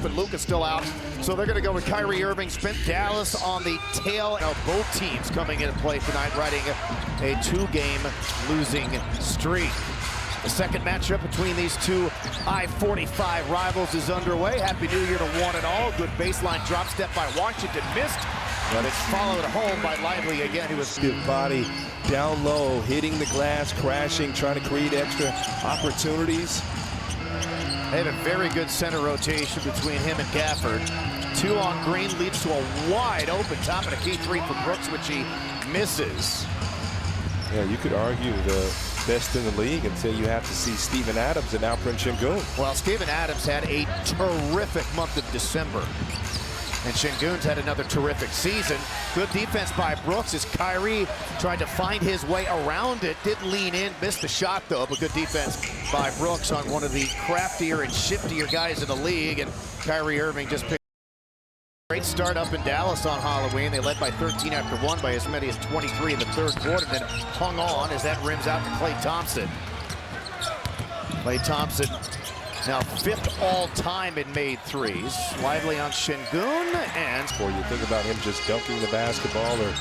and Luka's still out. So they're going to go with Kyrie Irving. Spent Dallas on the tail of both teams coming into play tonight, riding a 2-game losing streak. The second matchup between these two I-45 rivals is underway. Happy New Year to one and all. Good baseline drop step by Washington, missed, but it's followed home by Lively again, who was good body down low, hitting the glass, crashing, trying to create extra opportunities. They have a very good center rotation between him and Gafford. 2 on Green leads to a wide open top and a key 3 for Brooks, which he misses. Yeah, you could argue the best in the league until you have to see Steven Adams and Alperen Sengun. Well, Steven Adams had a terrific month of December, and Sengun's had another terrific season. Good defense by Brooks as Kyrie tried to find his way around it. Didn't lean in, missed the shot though, but good defense by Brooks on one of the craftier and shiftier guys in the league, and Kyrie Irving just picked. Great start up in Dallas on Halloween. They led by 13 after 1 by as many as 23 in the third quarter, then hung on as that rims out to Klay Thompson. Klay Thompson now 5th all-time in made threes. Lively on Sengun, and before you think about him just dunking the basketball or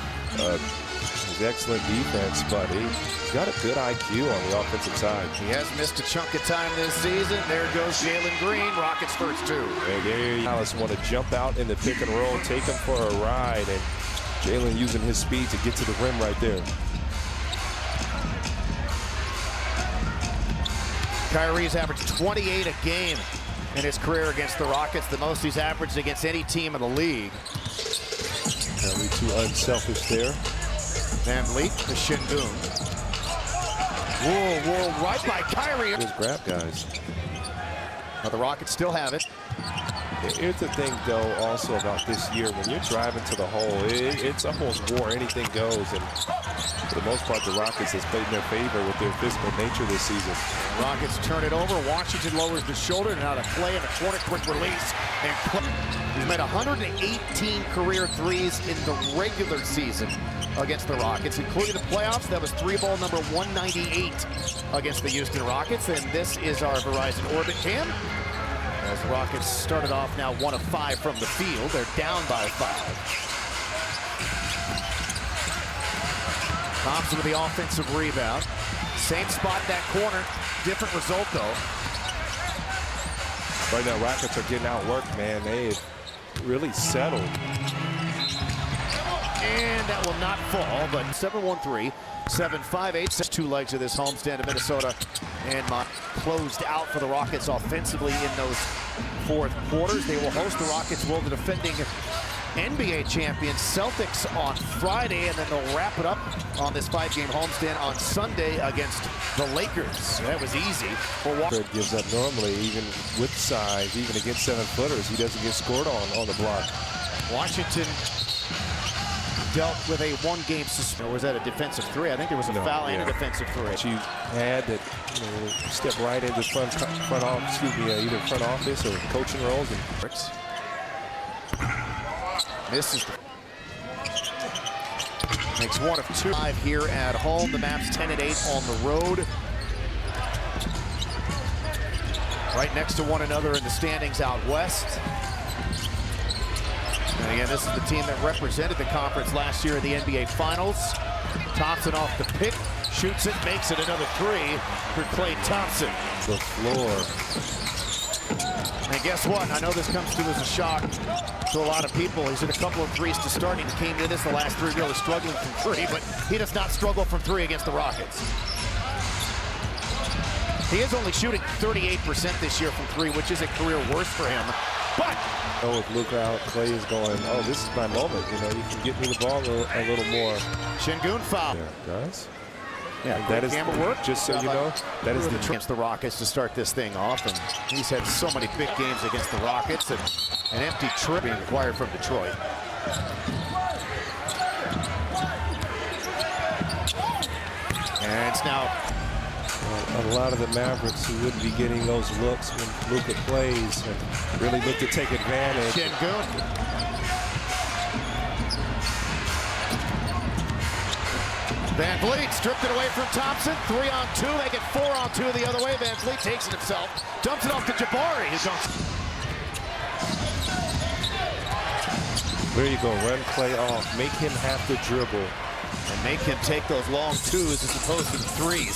his excellent defense, but he's got a good IQ on the offensive side. He has missed a chunk of time this season. There goes Jalen Green, Rockets first 2. And there Dallas want to jump out in the pick and roll, take him for a ride, and Jalen using his speed to get to the rim right there. Kyrie's averaged 28 a game in his career against the Rockets, the most he's averaged against any team in the league. Kyrie too unselfish there. Van Vliet to Sengun. Whoa, right by Kyrie. Just grab guys. Now the Rockets still have it. Here's the thing, though, also about this year. When you're driving to the hole, it's almost war. Anything goes. And for the most part, the Rockets has played in their favor with their physical nature this season. Rockets turn it over. Washington lowers the shoulder. Now to Klay in the corner. Quick release. And he's made 118 career threes in the regular season against the Rockets, including the playoffs. That was 3-ball number 198 against the Houston Rockets. And this is our Verizon Orbit Cam. As the Rockets started off now 1 of 5 from the field. They're down by 5. Thompson with the offensive rebound. Same spot, that corner. Different result, though. Right now, Rockets are getting outworked, man. They've really settled. And that will not fall, but 7-1-3. 7-5-8, 2 legs of this homestand of Minnesota, and closed out for the Rockets offensively in those fourth quarters. They will host the Rockets, will the defending NBA champions Celtics on Friday, and then they'll wrap it up on this 5-game homestand on Sunday against the Lakers. That was easy for Washington. Gives up normally, even with size, even against 7-footers, he doesn't get scored on the block. Washington dealt with a 1-game suspension. Or was that a defensive 3? I think there was a foul and a defensive 3. She had that, step right into front office, either front office or coaching roles. And misses. Makes 1 of 2. 5 here at home. The Mavs 10-8 on the road. Right next to one another in the standings out west. And again, this is the team that represented the conference last year in the NBA Finals. Thompson off the pick, shoots it, makes it another 3 for Klay Thompson. The floor. And guess what? I know this comes to as a shock to a lot of people. He's hit a couple of threes to start. He came into this the last 3 really struggling from 3, but he does not struggle from 3 against the Rockets. He is only shooting 38% this year from 3, which is a career worst for him. But with Luka out, Klay is going, oh, this is my moment. You can get me the ball a little more. Sengun foul. Yeah, guys. Yeah, that is camera work. Just so you know, that is the against the Rockets to start this thing off, and he's had so many big games against the Rockets, and an empty trip being acquired from Detroit. And it's now a lot of the Mavericks who wouldn't be getting those looks when Luka plays and really look to take advantage. Sengun. Van Vliet stripped it away from Thompson. 3 on 2, make it 4 on 2 the other way. Van Vliet takes it himself, dumps it off to Jabari, who dunks. There you go, run play off. Make him have to dribble. And make him take those long twos as opposed to the threes.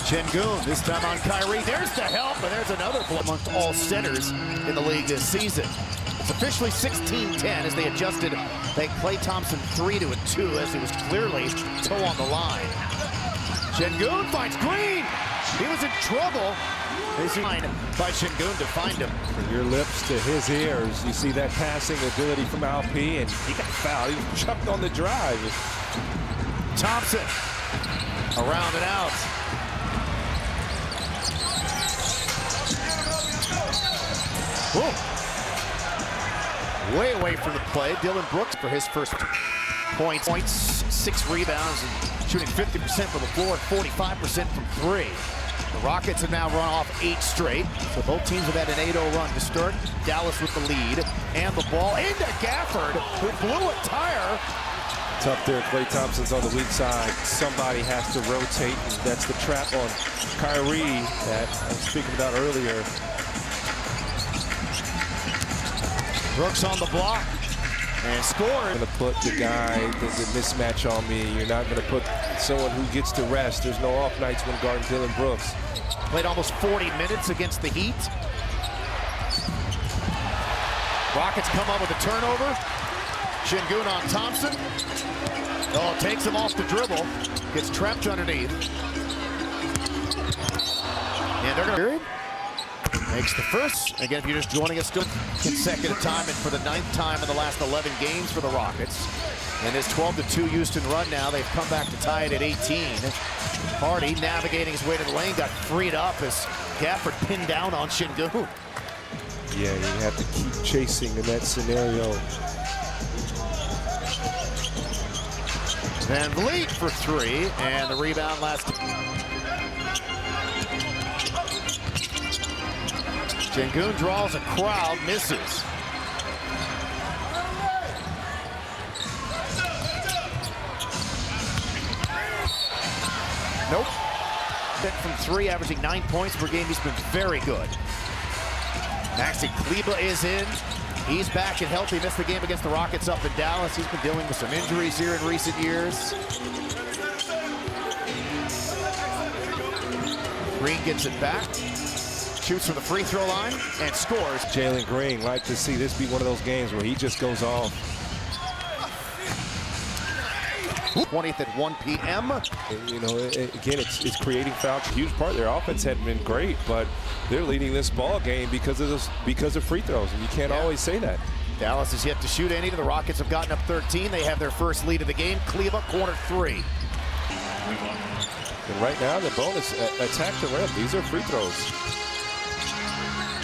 Şengün, this time on Kyrie. There's the help, and there's another blow amongst all centers in the league this season. It's officially 16-10 as they adjusted. They Klay Thompson 3 to a 2 as he was clearly toe on the line. Şengün finds Green. He was in trouble. Is he by Şengün to find him? From your lips to his ears, you see that passing ability from Alp, and he got fouled. He was chucked on the drive. Thompson around and out. Whoa. Way away from the play. Dillon Brooks for his first points, 6 rebounds, and shooting 50% from the floor and 45% from 3. The Rockets have now run off 8 straight. So both teams have had an 8-0 run to start. Dallas with the lead and the ball into Gafford, who blew a tire. Tough there. Klay Thompson's on the weak side. Somebody has to rotate, and that's the trap on Kyrie that I was speaking about earlier. Brooks on the block and scored. Going to put the guy, there's a mismatch on me. You're not going to put someone who gets to rest. There's no off nights when guarding Dillon Brooks. Played almost 40 minutes against the Heat. Rockets come up with a turnover. Şengün on Thompson. Oh, takes him off the dribble. Gets trapped underneath. And they're going to... Makes the first. Again, if you're just joining us, still consecutive time, and for the 9th time in the last 11 games for the Rockets. And this 12-2 Houston run now, they've come back to tie it at 18. Hardy navigating his way to the lane, got freed up as Gafford pinned down on Şengün. Yeah, you have to keep chasing in that scenario. Van Vliet for 3, and the rebound last. Şengün draws a crowd, misses. Nope. From 3, averaging 9 points per game. He's been very good. Maxi Kleber is in. He's back and healthy. Missed the game against the Rockets up in Dallas. He's been dealing with some injuries here in recent years. Green gets it back. Shoots from the free throw line and scores. Jalen Green, like to see this be one of those games where he just goes off. 20th at 1 p.m. You know, again, it's creating fouls. A huge part of their offense hadn't been great, but they're leading this ball game because of free throws, and you can't always say that. Dallas is yet to shoot any. The Rockets have gotten up 13. They have their first lead of the game. Kleber, corner 3. And right now, the bonus attack the rim. These are free throws.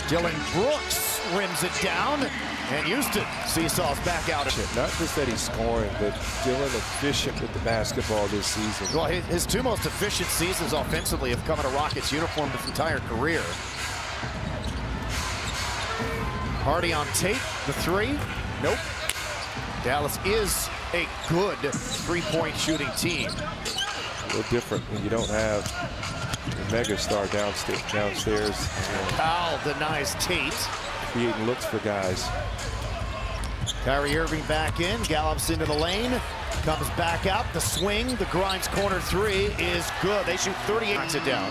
Dillon Brooks rims it down, and Houston seesaws back out of it. Not just that he's scoring, but Dillon efficient with the basketball this season. Well, his 2 most efficient seasons offensively have come in a Rockets uniform his entire career. Hardy on Tate, the 3. Nope. Dallas is a good 3-point shooting team. A little different when you don't have the megastar downstairs. Powell denies Tate. Creating looks for guys. Kyrie Irving back in, gallops into the lane, comes back out, the swing, the Grimes corner 3 is good. They shoot 38, knocks it down.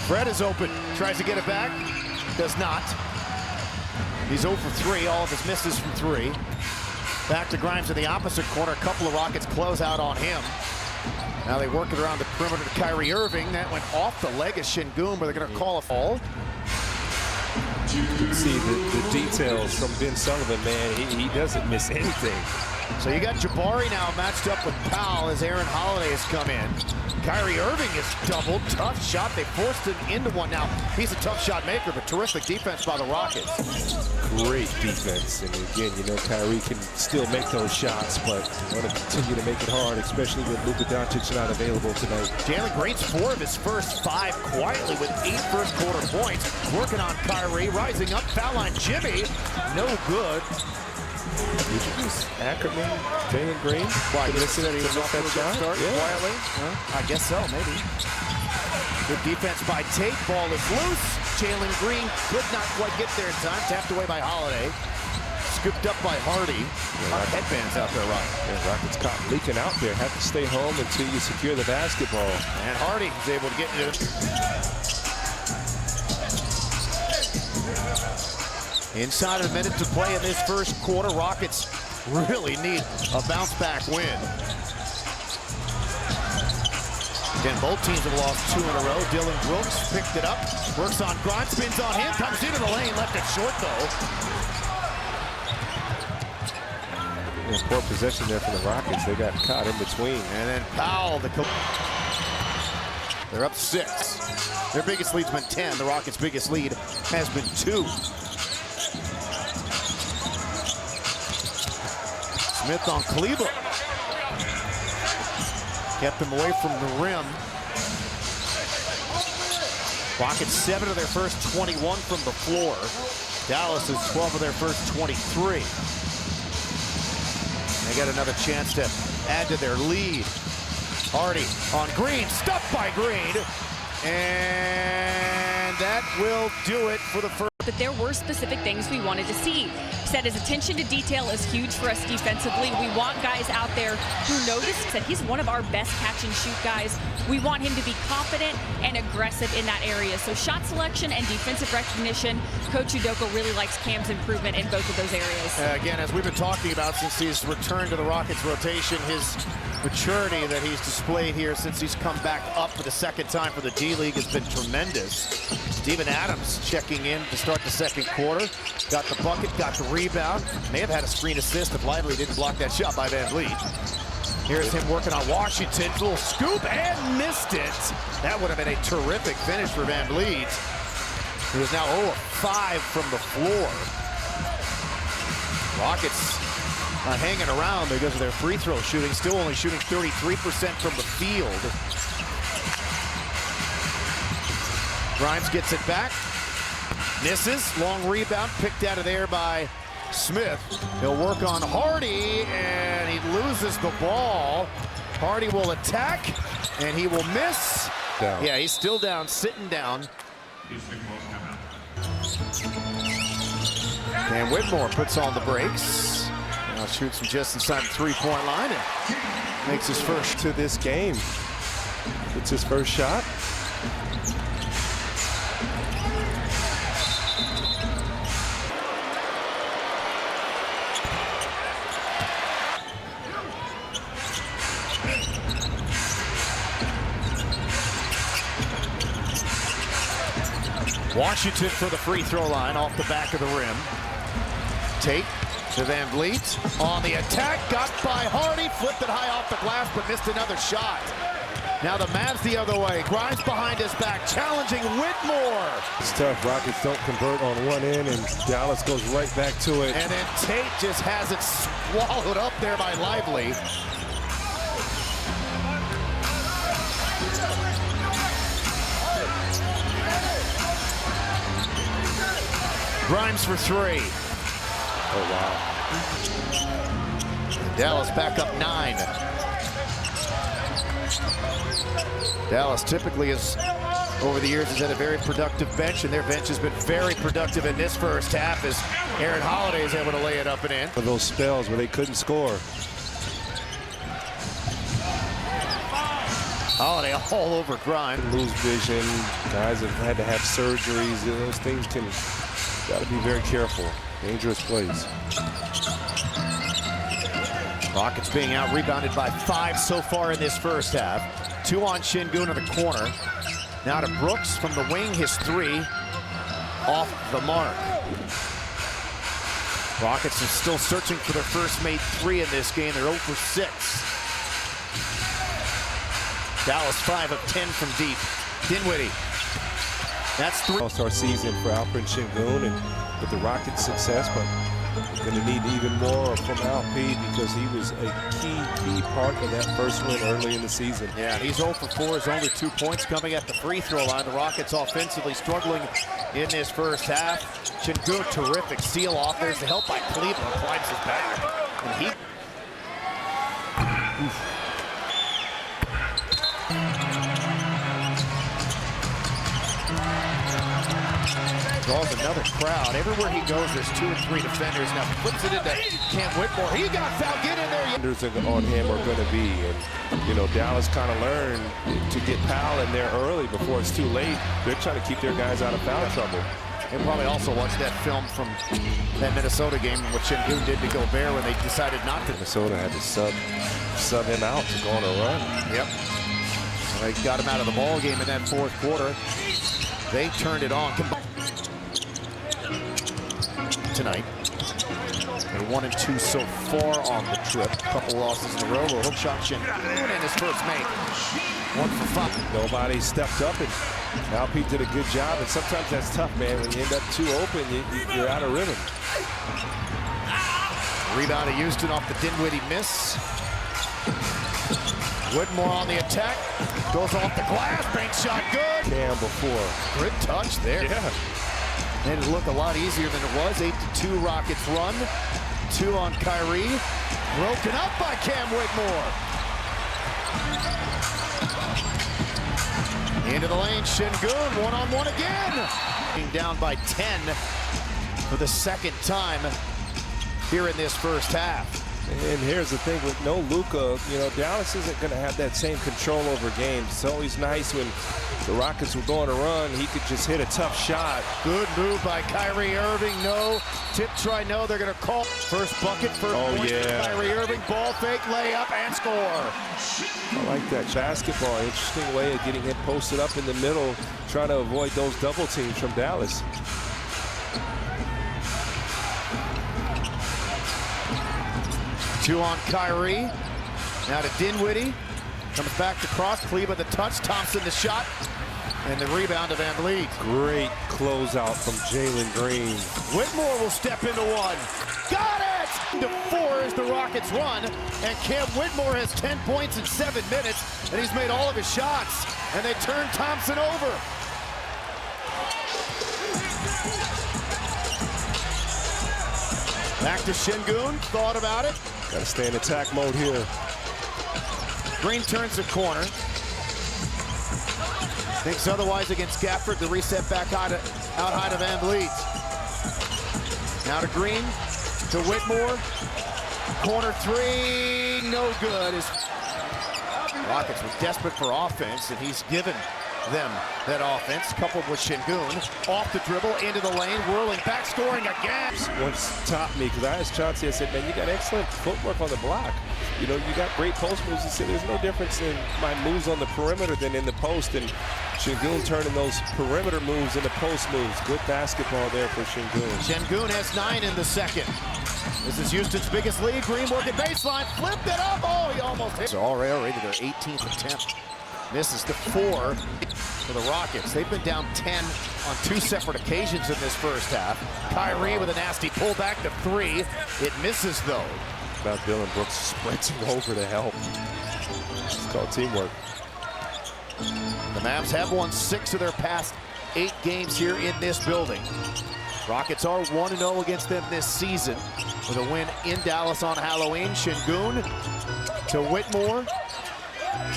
Fred is open, tries to get it back, does not. He's 0 for 3, all of his misses from 3. Back to Grimes in the opposite corner. A couple of Rockets close out on him. Now they work it around the perimeter to Kyrie Irving. That went off the leg of Şengün, but they're going to call a foul. You can see the details from Ben Sullivan, man. He doesn't miss anything. So you got Jabari now matched up with Powell as Aaron Holiday has come in. Kyrie Irving is doubled. Tough shot. They forced him into one. Now, he's a tough shot maker, but terrific defense by the Rockets. Great defense. And again, you know, Kyrie can still make those shots, but want to continue to make it hard, especially with Luka Doncic not available tonight. Jalen Green's 4 of his first 5 quietly with 8 first-quarter points. Working on Kyrie, rising up, foul line Jimmy. No good. Did you use Ackerman, Jalen Green? Why, you listen to that shot? Quietly? Huh? I guess so, maybe. Good defense by Tate. Ball is loose. Jalen Green could not quite get there in time. Tapped away by Holiday. Scooped up by Hardy. Headbands out there, Rock. Yeah, Rockets caught leaking out there. Have to stay home until you secure the basketball. And Hardy is able to get into it. Inside of a minute to play in this first quarter, Rockets really need a bounce-back win. Again, both teams have lost 2 in a row. Dylan Brooks picked it up, works on Grimes, spins on him, comes into the lane, left it short though. Poor possession there for the Rockets. They got caught in between. And then Powell, they're up 6. Their biggest lead's been 10. The Rockets' biggest lead has been 2. Smith on Cleveland. Kept him away from the rim. Rockets 7 of their first 21 from the floor. Dallas is 12 of their first 23. They got another chance to add to their lead. Hardy on Green, stuffed by Green. And that will do it for the first. But there were specific things we wanted to see. Said his attention to detail is huge for us defensively. We want guys out there who notice that he's one of our best catch and shoot guys. We want him to be confident and aggressive in that area. So shot selection and defensive recognition, Coach Udoka really likes Cam's improvement in both of those areas. Again, as we've been talking about since he's returned to the Rockets rotation, his maturity that he's displayed here since he's come back up for the second time for the G League has been tremendous. Steven Adams checking in to start the second quarter. Got the bucket, got the rebound. May have had a screen assist if Lively didn't block that shot by Van Vliet. Here's him working on Washington. Little scoop and missed it. That would have been a terrific finish for Van Vliet, who is now 0 of 5 from the floor. Rockets not hanging around because of their free throw shooting. Still only shooting 33% from the field. Grimes gets it back. Misses. Long rebound picked out of there by Smith. He'll work on Hardy, and he loses the ball. Hardy will attack, and he will miss. Down. Yeah, he's still down, sitting down. And Whitmore puts on the brakes. Now shoots from just inside the three-point line and makes his first to this game. It's his first shot. Washington for the free throw line off the back of the rim. Tate to Van Vliet on the attack, got by Hardy, flipped it high off the glass but missed another shot. Now the Mavs the other way. Grimes behind his back, challenging Whitmore. It's tough. Rockets don't convert on one end, and Dallas goes right back to it. And then Tate just has it swallowed up there by Lively. Grimes for 3. Oh, wow. Dallas back up 9. Dallas typically is, over the years, has had a very productive bench, and their bench has been very productive in this first half as Aaron Holiday is able to lay it up and in. For those spells where they couldn't score. Holiday all over Grimes. Lose vision. Guys have had to have surgeries. Those things can, got to be very careful. Dangerous plays. Rockets being out rebounded by 5 so far in this first half. 2 on Şengün in the corner. Now to Brooks from the wing, his 3 off the mark. Rockets are still searching for their first made 3 in this game. They're 0 for 6. Dallas 5 of 10 from deep. Dinwiddie. That's 3. All-star season for Alperen Şengün, and with the Rockets' success, but going to need even more from Alp because he was a key part of that first win early in the season. Yeah, he's 0 for 4. His only 2 points coming at the free throw line. The Rockets offensively struggling in this first half. Şengün, terrific seal off. There's the help by Cleveland. Climbs his back. And he... Draws another crowd. Everywhere he goes, there's 2 or 3 defenders. Now flips it into Cam Whitmore. He got fouled. Get in there. Defenders on him are going to be, and you know, Dallas kind of learned to get Powell in there early before it's too late. They're trying to keep their guys out of foul trouble. And probably also watched that film from that Minnesota game, what Şengün did to Gobert when they decided not to. Minnesota had to sub him out to go on a run. Yep. They got him out of the ball game in that 4th quarter. They turned it on tonight. They're 1-2 so far on the trip. Couple losses in a row. A hook shot, Şengün, and his first make. 1 for 5. Nobody stepped up, and Alpete did a good job. And sometimes that's tough, man. When you end up too open, you're out of rhythm. Rebound to Houston off the Dinwiddie miss. Whitmore on the attack. Goes off the glass. Bank shot good. Cam before. Good touch there. Yeah. Made it look a lot easier than it was. 8-2 Rockets run. 2 on Kyrie. Broken up by Cam Whitmore. Into the lane, Şengün, one-on-one again. Being down by 10 for the 2nd time here in this first half. And here's the thing, with no Luka, you know, Dallas isn't going to have that same control over games. It's always nice when the Rockets were going to run, he could just hit a tough shot. Good move by Kyrie Irving. No. Tip try, no. They're going to call. First bucket, first point for Kyrie Irving. Ball fake, layup, and score. I like that basketball. Interesting way of getting him posted up in the middle, trying to avoid those double teams from Dallas. Two on Kyrie. Now to Dinwiddie. Comes back to cross. Cleveland the touch. Thompson the shot. And the rebound to Van Vliet. Great closeout from Jalen Green. Whitmore will step into 1. Got it! To 4 as the Rockets run. And Cam Whitmore has 10 points in 7 minutes. And he's made all of his shots. And they turn Thompson over. Back to Şengün. Thought about it. Got to stay in attack mode here. Green turns the corner. Thinks otherwise against Gafford. The reset back out high to Van Vliet. Now to Green. To Whitmore. Corner 3. No good. Rockets were desperate for offense, and he's given them that offense, coupled with Şengün. Off the dribble, into the lane, whirling back, scoring again. Once topped me, because I asked Chauncey, I said, man, you got excellent footwork on the block. You know, you got great post moves. He said, there's no difference in my moves on the perimeter than in the post. And Şengün turning those perimeter moves into post moves. Good basketball there for Şengün. Şengün has 9 in the second. This is Houston's biggest lead. Green working baseline, flipped it up. Oh, he almost hit. It's already their 18th attempt. Misses the 4 for the Rockets. They've been down 10 on 2 separate occasions in this first half. Kyrie with a nasty pullback to 3. It misses though. About Dillon Brooks sprinting over to help. It's called teamwork. The Mavs have won 6 of their past 8 games here in this building. Rockets are 1-0 against them this season with a win in Dallas on Halloween. Şengün to Whitmore.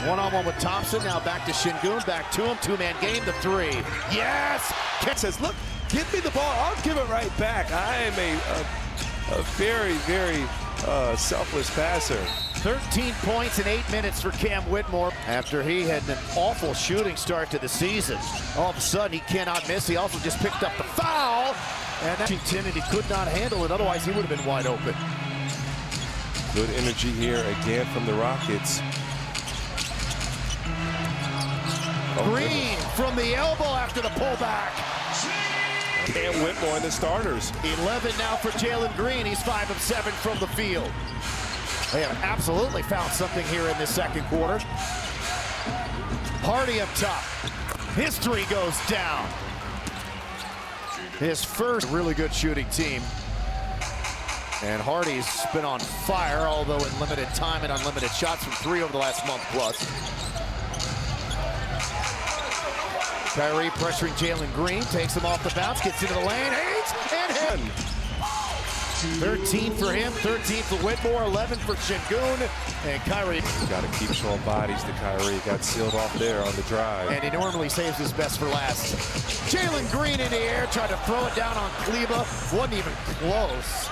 One-on-one with Thompson. Now back to Şengün. Back to him. 2-man game. The 3. Yes! Ken says, look, give me the ball. I'll give it right back. I am a very, very selfless passer. 13 points in 8 minutes for Cam Whitmore. After he had an awful shooting start to the season, all of a sudden he cannot miss. He also just picked up the foul. And Washington, and he could not handle it. Otherwise, he would have been wide open. Good energy here again from the Rockets. Green from the elbow after the pullback. Cam Whitmore and the starters. 11 now for Jalen Green. He's 5 of 7 from the field. They have absolutely found something here in this second quarter. Hardy up top. His 3 goes down. His first really good shooting team. And Hardy's been on fire, although in limited time and unlimited shots from 3 over the last month plus. Kyrie pressuring Jalen Green, takes him off the bounce, gets into the lane, aids, and hit. 13 for him, 13 for Whitmore, 11 for Şengün, and Kyrie. Got to keep showing bodies to Kyrie. Got sealed off there on the drive. And he normally saves his best for last. Jalen Green in the air, tried to throw it down on Kleba. Wasn't even close.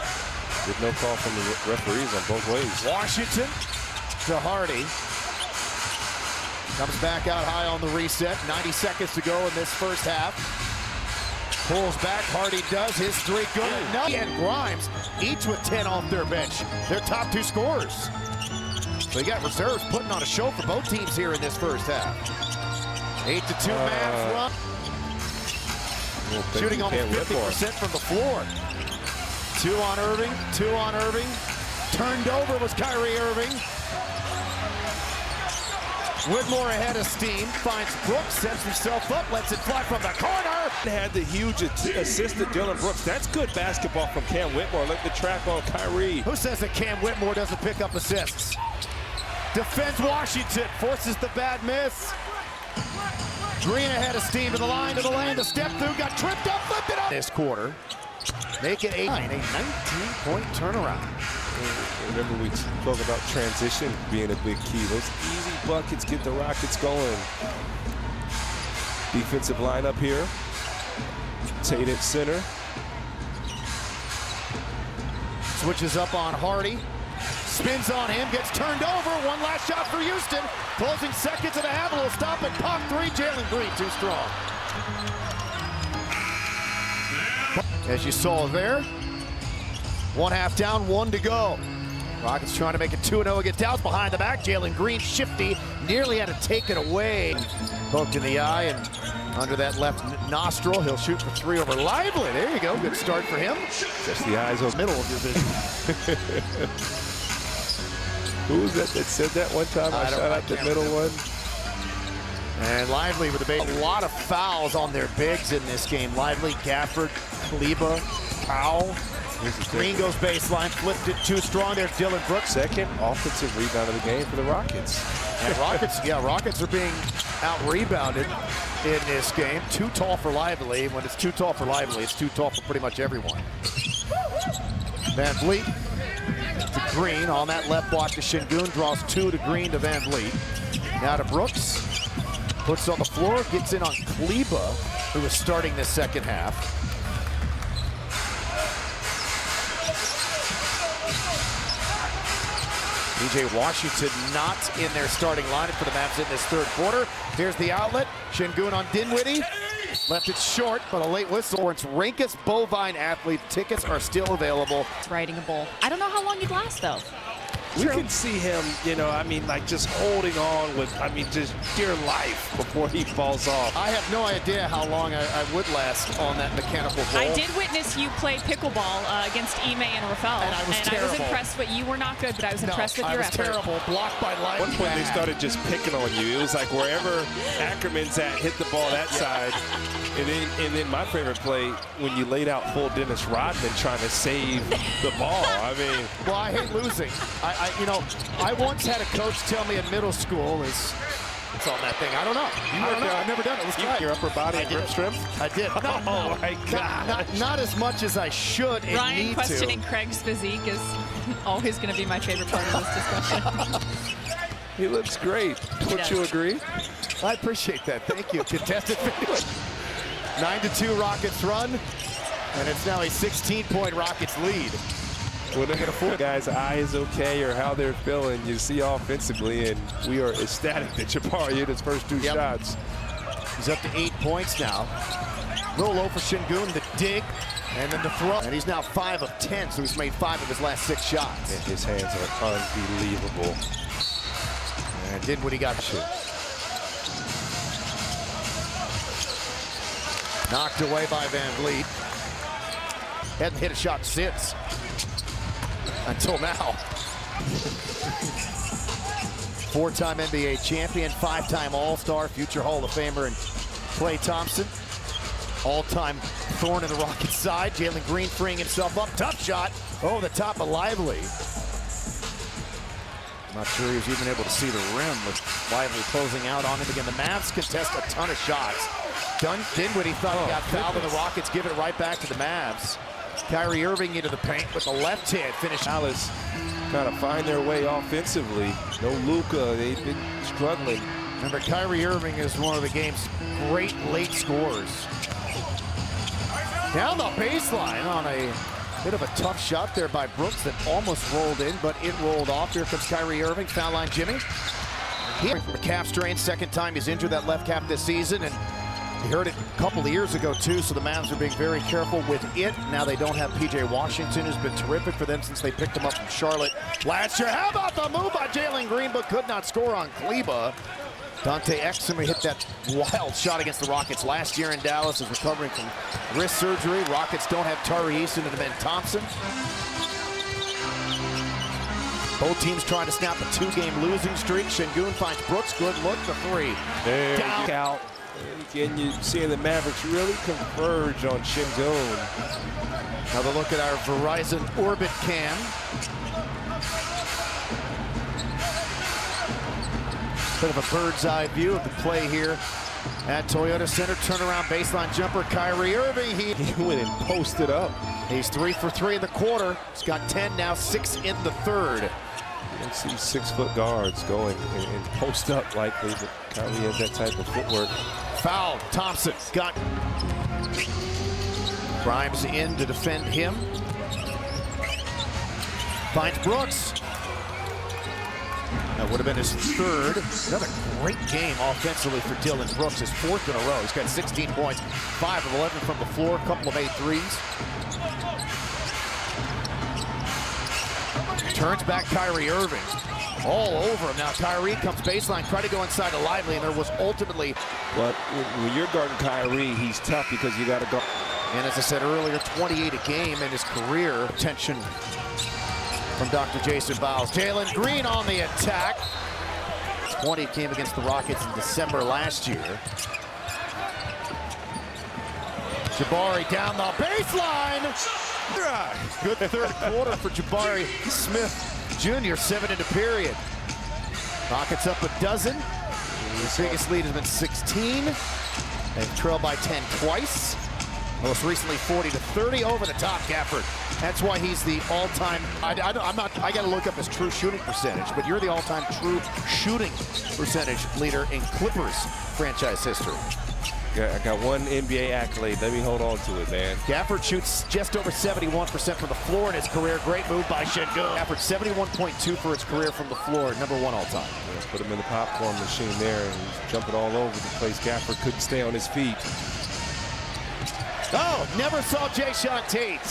With no call from the referees on both ways. Washington to Hardy. Comes back out high on the reset. 90 seconds to go in this first half. Pulls back, Hardy does his three, good enough. And Grimes, each with 10 off their bench. Their top two scorers. So you got reserves putting on a show for both teams here in this first half. 8-2 Mavs run. Shooting almost 50% from the floor. 2 on Irving, 2 on Irving. Turned over was Kyrie Irving. Whitmore ahead of steam, finds Brooks, sets himself up, lets it fly from the corner. Had the huge assist to Dylan Brooks. That's good basketball from Cam Whitmore. Let the track on Kyrie. Who says that Cam Whitmore doesn't pick up assists? Defends Washington, forces the bad miss. Green ahead of steam to the line, to the lane, the step through, got tripped up, flipped it up. This quarter, make it a 19-point turnaround. Remember we spoke about transition being a big key. Those easy buckets get the Rockets going. Defensive lineup here. Tate at center. Switches up on Hardy. Spins on him, gets turned over. One last shot for Houston. Closing seconds of the half, a little stop and pop three. Jalen Green too strong. As you saw there, 1 half down, 1 to go. Rockets trying to make it 2-0 against Dallas. Behind the back, Jalen Green shifty, nearly had to take it away. Poked in the eye and under that left nostril. He'll shoot for 3 over Lively. There you go, good start for him. Just the eyes over Middle of your vision. Who was that said that one time? I shot out the middle one. And Lively with the big. A lot of fouls on their bigs in this game. Lively, Gafford, Kleba, Powell. Green goes baseline, flipped it too strong. There's Dylan Brooks. Second offensive rebound of the game for the Rockets. And Rockets are being out-rebounded in this game. Too tall for Lively. When it's too tall for Lively, it's too tall for pretty much everyone. Van Vliet to Green on that left block to Şengün. Draws 2 to Green to Van Vliet. Now to Brooks. Puts on the floor, gets in on Kleba, who is starting this second half. PJ Washington not in their starting lineup for the Mavs in this third quarter. Here's the outlet. Şengün on Dinwiddie. Left it short, but a late whistle. Lawrence Rinkus Bovine athlete tickets are still available. Riding a bull. I don't know how long he'd last, though. We can see him, you know, I mean, like just holding on with, I mean, just dear life before he falls off. I have no idea how long I would last on that mechanical ball. I did witness you play pickleball against Ime and Rafael. And I was terrible. I was impressed, but you were not good, but I was impressed with your effort. Terrible. Blocked by Light. At one point, they started just picking on you. It was like wherever Ackerman's at, hit the ball that side. And then my favorite play, when you laid out full Dennis Rodman trying to save the ball. I mean. Well, I hate losing. I once had a coach tell me in middle school it's on that thing. I don't know. I've never done it. Let's try it. Your upper body and grip strength? I did. Oh, my God. Not as much as I should and Ryan need questioning to. Craig's physique is always going to be my favorite part of this discussion. He looks great. Would you agree? I appreciate that. Thank you. Contested finish. 9-2 Rockets run, and it's now a 16-point Rockets lead. When they get a full guy's eye is okay or how they're feeling, you see offensively, and we are ecstatic that Jabari hit his first 2 shots. He's up to 8 points now. A little low for Şengün, the dig, and then the throw. And he's now 5 of 10, so he's made 5 of his last 6 shots. And his hands are unbelievable. And did what he got to shoot. Knocked away by Van Vliet. Hadn't hit a shot since. Until now. 4-time NBA champion, 5-time All-Star, future Hall of Famer, and Klay Thompson. All-time thorn in the Rockets' side. Jalen Green freeing himself up. Tough shot over the top of Lively. Not sure he was even able to see the rim with Lively closing out on him again. The Mavs contest a ton of shots. Dinwiddie thought he got fouled, and the Rockets give it right back to the Mavs. Kyrie Irving into the paint with the left hand finish. Dallas kind of find their way offensively. No Luka, they've been struggling. Remember, Kyrie Irving is one of the game's great late scorers. Down the baseline on a bit of a tough shot there by Brooks that almost rolled in, but it rolled off. Here comes Kyrie Irving, foul line Jimmy. Here from a calf strain, second time he's injured that left calf this season, and he heard it a couple of years ago too, so the Mavs are being very careful with it. Now they don't have PJ Washington, who's been terrific for them since they picked him up from Charlotte last year. How about the move by Jalen Green, but could not score on Kleba. Dante Exum hit that wild shot against the Rockets last year in Dallas, is recovering from wrist surgery. Rockets don't have Tari Eason and Ben Thompson. Both teams trying to snap a 2-game losing streak. Şengün finds Brooks, good look, the three. There Down. out. Again, you're seeing the Mavericks really converge on Şengün. Another look at our Verizon Orbit cam. Bit of a bird's eye view of the play here at Toyota Center. Turnaround baseline jumper, Kyrie Irving. He went and posted up. He's 3 for 3 in the quarter. He's got 10 now, 6 in the third. You see 6-foot guards going and post up likely, but Kyrie has that type of footwork. Foul, Thompson got Grimes in to defend him. Finds Brooks. That would have been his third. Another great game offensively for Dillon Brooks, his fourth in a row. He's got 16 points, 5 of 11 from the floor, a couple of 8 threes. Turns back Kyrie Irving. All over him. Now Kyrie comes baseline, try to go inside to Lively, and there was ultimately... But when you're guarding Kyrie, he's tough because you got to go. And as I said earlier, 28 a game in his career. Attention from Dr. Jason Bowles. Jalen Green on the attack. 20 came against the Rockets in December last year. Jabari down the baseline. Good third quarter for Jabari Smith Jr., 7 into period. Rockets up a dozen. His biggest lead has been 16. They've trailed by 10 twice. Most recently 40-30 over the top, Gafford. That's why he's the all-time, I gotta look up his true shooting percentage, but you're the all-time true shooting percentage leader in Clippers franchise history. I got one NBA accolade. Let me hold on to it, man. Gafford shoots just over 71% from the floor in his career. Great move by Şengün. Gafford 71.2 for his career from the floor, #1 all-time. Yeah, put him in the popcorn machine there, and he's jumping all over the place. Gafford couldn't stay on his feet. Oh, never saw Jayshawn Tate.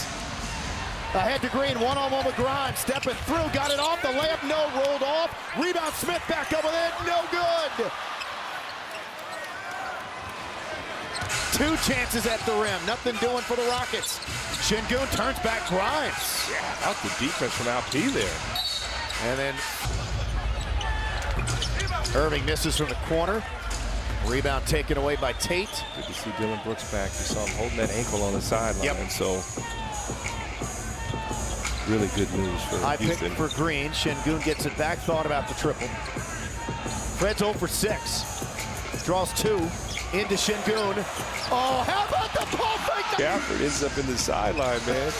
Ahead to Green, one-on-one with Grimes. Stepping through, got it off. The layup, no, rolled off. Rebound, Smith back up with it, no good. 2 chances at the rim, nothing doing for the Rockets. Şengün turns back Grimes. Yeah, out the defense from LP there. And then Irving misses from the corner. Rebound taken away by Tate. Good to see Dillon Brooks back. You saw him holding that ankle on the sideline. Yep. So really good news for I Houston. picked for Green. Şengün gets it back, thought about the triple. Fred's 0 for 6. Draws 2 into Şengün. Oh, how about the ball fake? Gafford ends up in the sideline, man.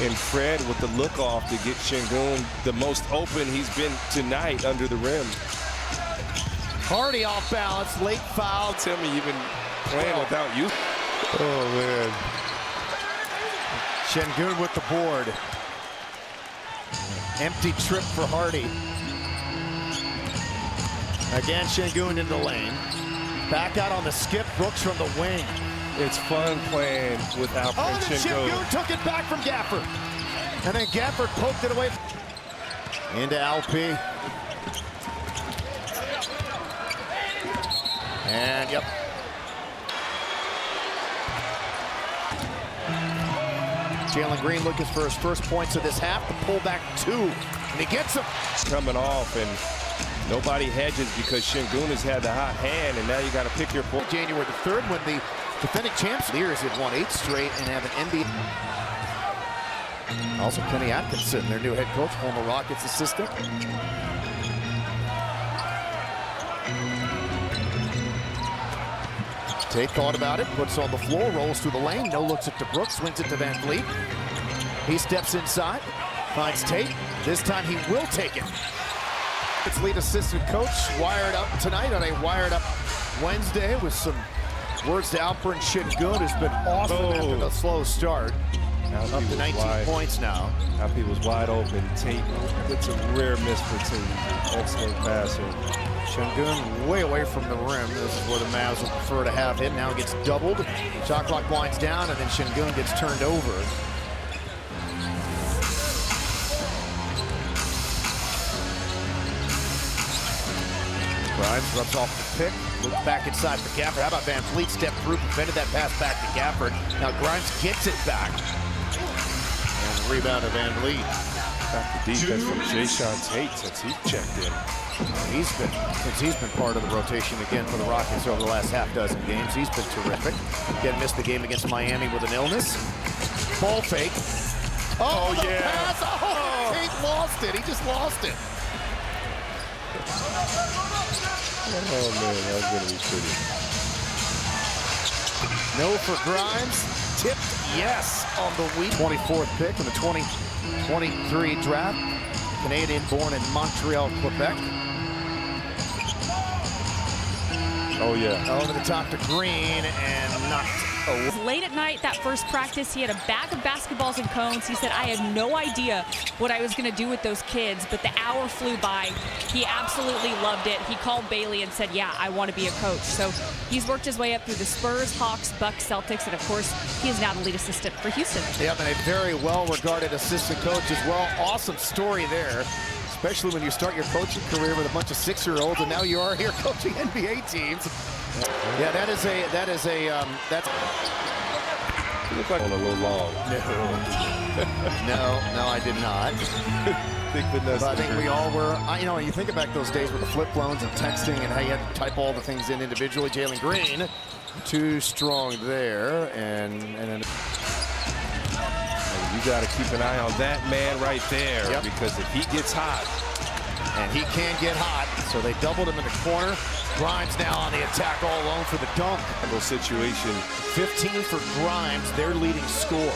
And Fred with the look off to get Şengün the most open he's been tonight under the rim. Hardy off balance, late foul. Tell me you've been playing without you. Oh, man. Şengün with the board. Empty trip for Hardy. Again, Şengün in the lane. Back out on the skip, Brooks from the wing. It's fun playing with Alfred Oh, then Şengün took it back from Gafford. And then Gafford poked it away. Into LP. And, yep. Jalen Green looking for his first points of this half. The pullback 2. And he gets them. Coming off, and nobody hedges because Şengün has had the hot hand, and now you got to pick your point. January the 3rd, when the defending champs Lears had won 8 straight and have an NBA. Also Kenny Atkinson, their new head coach, former Rockets assistant. Tate thought about it, puts on the floor, rolls through the lane, no looks it to Brooks, swings it to Van Vliet. He steps inside, finds Tate. This time he will take it. Its lead assistant coach wired up tonight on a Wired Up Wednesday with some words to Alperen Şengün, who's been awesome after the slow start. Up to 19 points now. Alperen was wide open. Tate, it's a rare miss for Tate. Excellent passer. Şengün way away from the rim. This is where the Mavs would prefer to have him. Now gets doubled. Shot clock winds down, and then Şengün gets turned over. Grimes rubs off the pick. Looks back inside for Gafford. How about Van Vliet step through, prevented that pass back to Gafford. Now Grimes gets it back. And the rebound to Van Vliet. Back to defense from Jason Tate since he checked in. Since he's been part of the rotation again for the Rockets over the last half dozen games. He's been terrific. Again, missed the game against Miami with an illness. Ball fake. Oh yeah. Pass. Oh, Tate lost it. He just lost it. Oh man, that's gonna be pretty. No for Grimes. Tipped, yes, on the week. 24th pick in the 2023 draft. Canadian born in Montreal, Quebec. Oh yeah. Over the top to Green and knocked away. Late at night, that first practice, he had a bag of basketballs and cones. He said, I had no idea what I was going to do with those kids, but the hour flew by. He absolutely loved it. He called Bailey and said, yeah, I want to be a coach. So he's worked his way up through the Spurs, Hawks, Bucks, Celtics, and of course, he is now the lead assistant for Houston. Yep, and a very well-regarded assistant coach as well. Awesome story there, especially when you start your coaching career with a bunch of 6-year-olds, and now you are here coaching NBA teams. Yeah, that's. You look like a little long. No, I did not. But I think we all were. You know, you think back those days with the flip phones and texting and how you had to type all the things in individually. Jalen Green, too strong there, and then. You got to keep an eye on that man right there, because if he gets hot. And he can get hot, so they doubled him in the corner. Grimes now on the attack all alone for the dunk. Situation. 15 for Grimes, their leading scorer.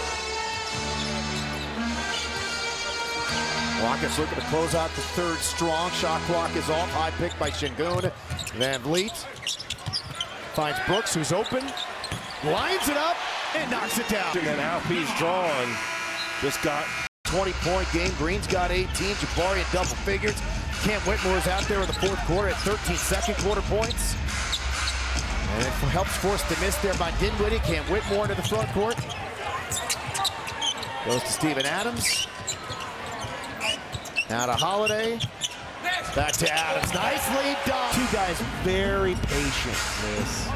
Rockets looking to close out the third strong. Shot clock is off. High pick by Şengün. Van Vliet finds Brooks, who's open. Lines it up and knocks it down. And Alperen's drawn. Just got 20-point game. Green's got 18. Jabari at double figures. Cam Whitmore's out there in the fourth quarter at 13 second quarter points. And it helps force the miss there by Dinwiddie. Cam Whitmore into the front court. Goes to Steven Adams. Now to Holiday. Back to Adams. Nicely done. Two guys very patient. Yes.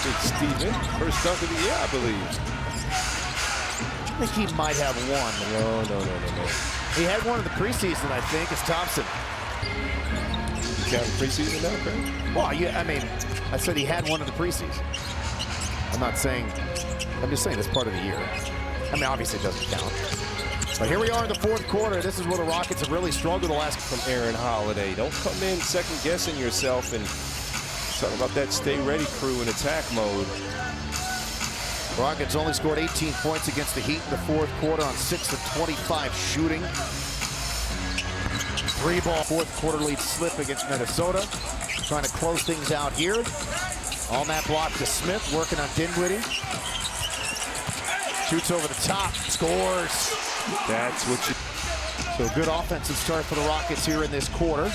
Big Steven. First dunk of the year, I believe. I think he might have one. No. He had one in the preseason, I think. It's Thompson. You counting preseason now, Craig? Well, yeah, I mean, I said he had one in the preseason. I'm not saying, I'm just saying it's part of the year. I mean, obviously it doesn't count. But here we are in the fourth quarter. This is where the Rockets have really struggled the last. From Aaron Holiday. Don't come in second-guessing yourself and talk about that stay ready crew in attack mode. Rockets only scored 18 points against the Heat in the fourth quarter on 6 of 25 shooting. 3-ball fourth quarter lead slip against Minnesota. Trying to close things out here. On that block to Smith, working on Dinwiddie. Shoots over the top, scores. That's what you... So good offensive start for the Rockets here in this quarter.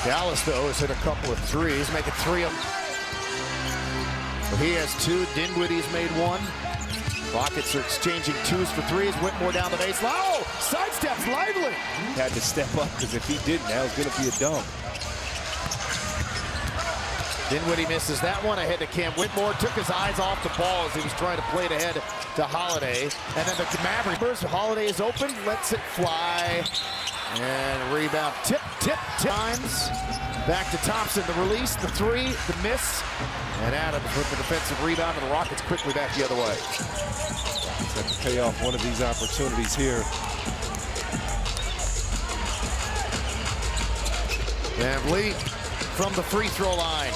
Dallas, though, has hit a couple of threes, making 3 of them. So he has 2. Dinwiddie's made 1. Rockets are exchanging 2s for 3s. Whitmore down the baseline. Oh! Sidesteps Lively. Had to step up, because if he didn't, that was going to be a dunk. Dinwiddie misses that one. Ahead to Cam Whitmore. Took his eyes off the ball as he was trying to play it ahead to Holiday. And then the Mavericks. Holiday is open. Lets it fly. And rebound. Tip. Times. Back to Thompson. The release. The 3. The miss. And Adams with the defensive rebound. And the Rockets quickly back the other way. Have to pay off one of these opportunities here. Van Vliet from the free throw line.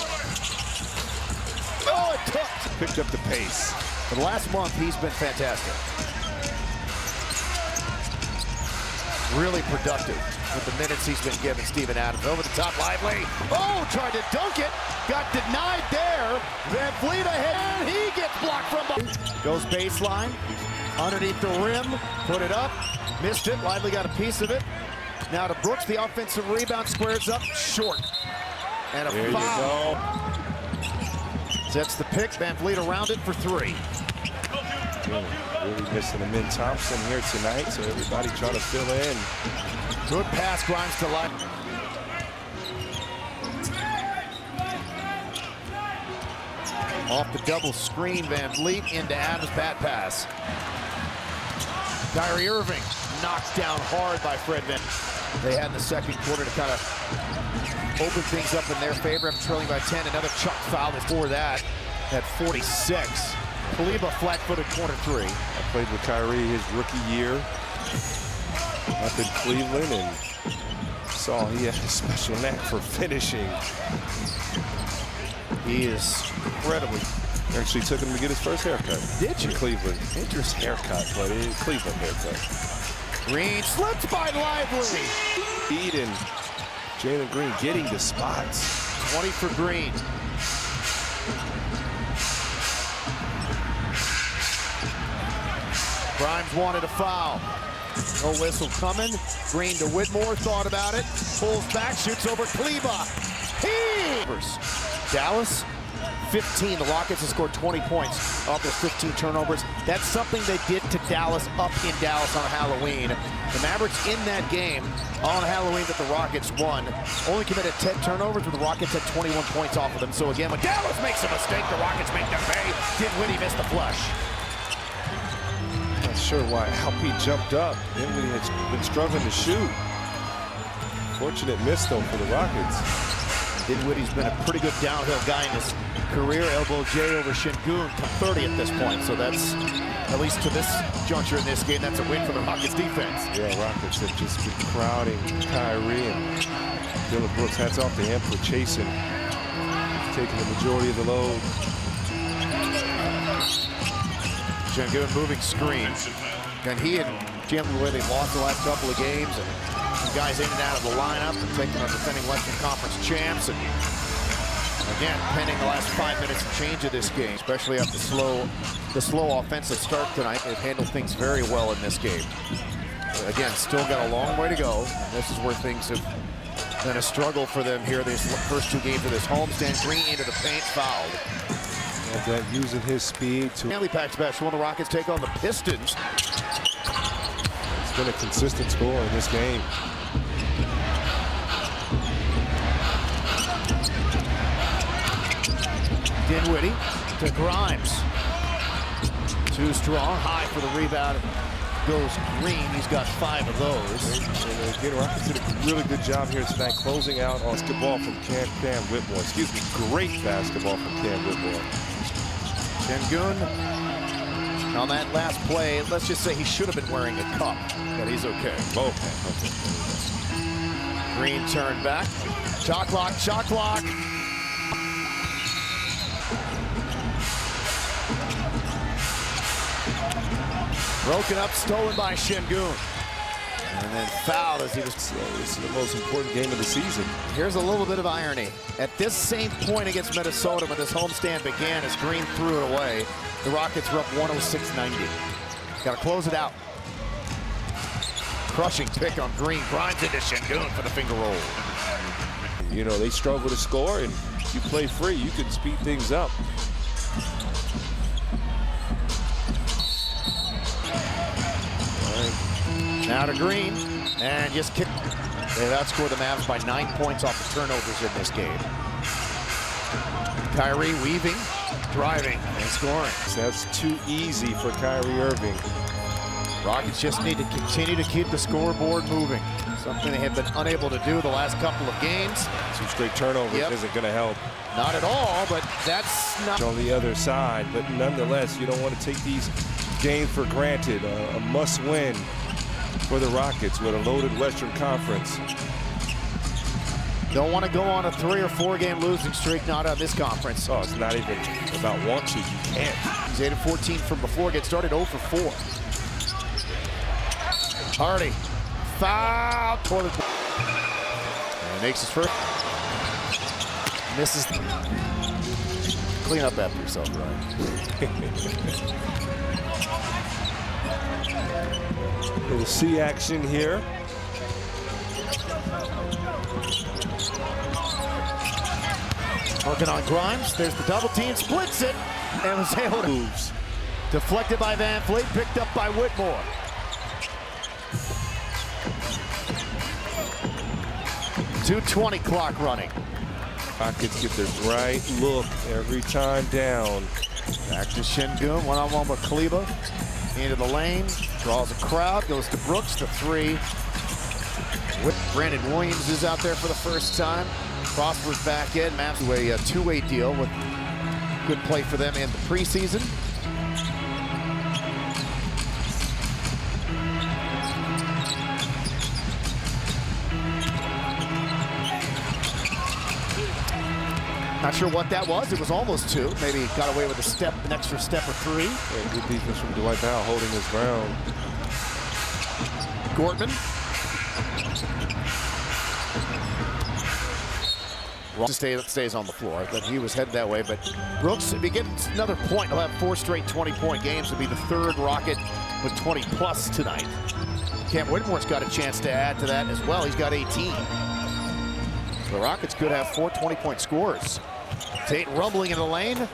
Oh, it took. Picked up the pace. For the last month, he's been fantastic. Really productive with the minutes he's been given. Steven Adams over the top, Lively. Oh, tried to dunk it. Got denied there. Van Vliet ahead, and he gets blocked from behind. Goes baseline, underneath the rim, put it up, missed it. Lively got a piece of it. Now to Brooks, the offensive rebound, squares up, short. And a there foul. You go. Sets the pick, Van Vliet around it for three. Really missing Amin Thompson here tonight, so everybody trying to fill in. Good pass, Grimes to line. Off the double screen, Van Vliet into Adams, bad pass. Kyrie Irving knocked down hard by Fred Van. They had in the second quarter to kind of open things up in their favor after trailing by 10. Another chuck foul before that at 46. Kaliba flat-footed corner three. I played with Kyrie his rookie year up in Cleveland and saw he had a special knack for finishing. He is incredibly. Actually took him to get his first haircut. Did you? In Cleveland. Interesting haircut, but it Cleveland haircut. Green slips by Lively. Eden, Jalen Green getting the spots. 20 for Green. Grimes wanted a foul. No whistle coming. Green to Whitmore, thought about it. Pulls back, shoots over Kleba. Dallas, 15. The Rockets have scored 20 points off those 15 turnovers. That's something they did to Dallas up in Dallas on Halloween. The Mavericks in that game on Halloween that the Rockets won only committed 10 turnovers, but the Rockets had 21 points off of them. So again, when Dallas makes a mistake, the Rockets make them pay. Dinwiddie missed the flush. Not sure why Alp jumped up. Dinwiddie has been struggling to shoot. Fortunate miss though for the Rockets. Dinwiddie's been a pretty good downhill guy in his career. Elbow J over Şengün, 30 at this point. So that's, at least to this juncture in this game, that's a win for the Rockets defense. Yeah, Rockets have just been crowding Kyrie and Dillon Brooks. Hats off to him for chasing, taking the majority of the load. Şengün moving screen. And he and Jalen Willie lost the last couple of games. And some guys in and out of the lineup and taking our defending Western Conference champs. And again, pending the last 5 minutes and change of this game, especially after the slow offensive start tonight. They've handled things very well in this game. Again, still got a long way to go. And this is where things have been a struggle for them here these first two games of this homestand. Green into the paint, fouled. And that using his speed to... Stanley Pack special when the Rockets take on the Pistons. It's been a consistent score in this game. Dinwiddie to Grimes. Too strong, high for the rebound. Goes Green, he's got 5 of those. And again, Rockets did a really good job here tonight, closing out on basketball from Cam Whitmore. Excuse me, great basketball from Cam Whitmore. Şengün on that last play, let's just say he should have been wearing a cup, but he's okay. Okay. Green turned back. Shot clock, shot clock. Broken up, stolen by Şengün. And then fouled as he was. This is the most important game of the season. Here's a little bit of irony. At this same point against Minnesota when this homestand began, as Green threw it away, the Rockets were up 106-90. Got to close it out. Crushing pick on Green. Grinds into Şengün for the finger roll. You know, they struggle to score, and you play free, you can speed things up. Now to Green, and just kick. They outscored the Mavs by 9 points off the turnovers in this game. Kyrie weaving, driving, and scoring. So that's too easy for Kyrie Irving. Rockets just need to continue to keep the scoreboard moving. Something they have been unable to do the last couple of games. Some straight turnovers isn't going to help. Not at all, but that's not. On the other side, but nonetheless, you don't want to take these games for granted. A must-win for the Rockets with a loaded Western Conference. Don't want to go on a 3 or 4 game losing streak, not on this conference. Oh, it's not even about want to. You can't. He's 8 of 14 from before. Get started 0 for 4. Hardy. Foul. Toilet. And makes his first. Misses. Clean up after yourself, Ryan. Little C action here. Working on Grimes. There's the double team. Splits it. And was able to moves. Deflected by Van Fleet. Picked up by Whitmore. .220 clock running. Rockets get the right look every time down. Back to Şengün. One-on-one with Kleba. Into the lane. Draws a crowd. Goes to Brooks. The 3. Brandon Williams is out there for the first time. Prosper's back in. Mavs a two-way deal with good play for them in the preseason. Not sure what that was. It was almost 2. Maybe got away with a step, an extra step or 3. Yeah, good defense from Dwight Powell holding his ground. Gortman. Stays on the floor, but he was headed that way. But Brooks, if he gets another point, he'll have 4 straight 20-point games. It'll be the 3rd Rocket with 20+ tonight. Cam Whitmore's got a chance to add to that as well. He's got 18. The Rockets could have 4 20-point scores. Tate rumbling in the lane,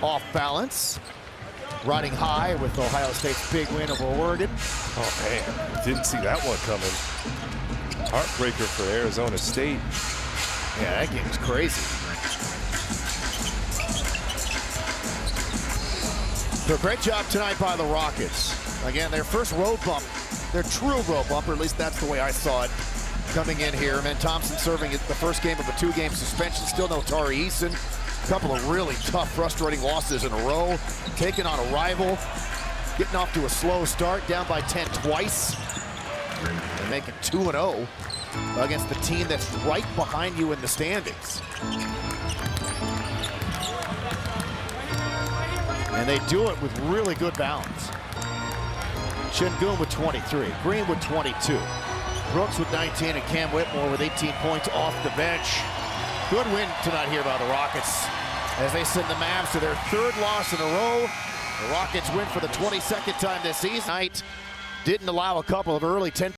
off balance. Riding high with Ohio State's big win over Oregon. Oh man, didn't see that one coming. Heartbreaker for Arizona State. Yeah, that game was crazy. So great job tonight by the Rockets. Again, their first road bump, their true road bump, or at least that's the way I saw it. Coming in here, man, Thompson serving the first game of a 2-game suspension. Still no Tari Eason. A couple of really tough, frustrating losses in a row. Taking on a rival, getting off to a slow start, down by 10 twice. And making 2-0 against the team that's right behind you in the standings. And they do it with really good balance. Şengün with 23, Green with 22. Brooks with 19 and Cam Whitmore with 18 points off the bench. Good win tonight here by the Rockets as they send the Mavs to their 3rd loss in a row. The Rockets win for the 22nd time this season. Didn't allow a couple of early 10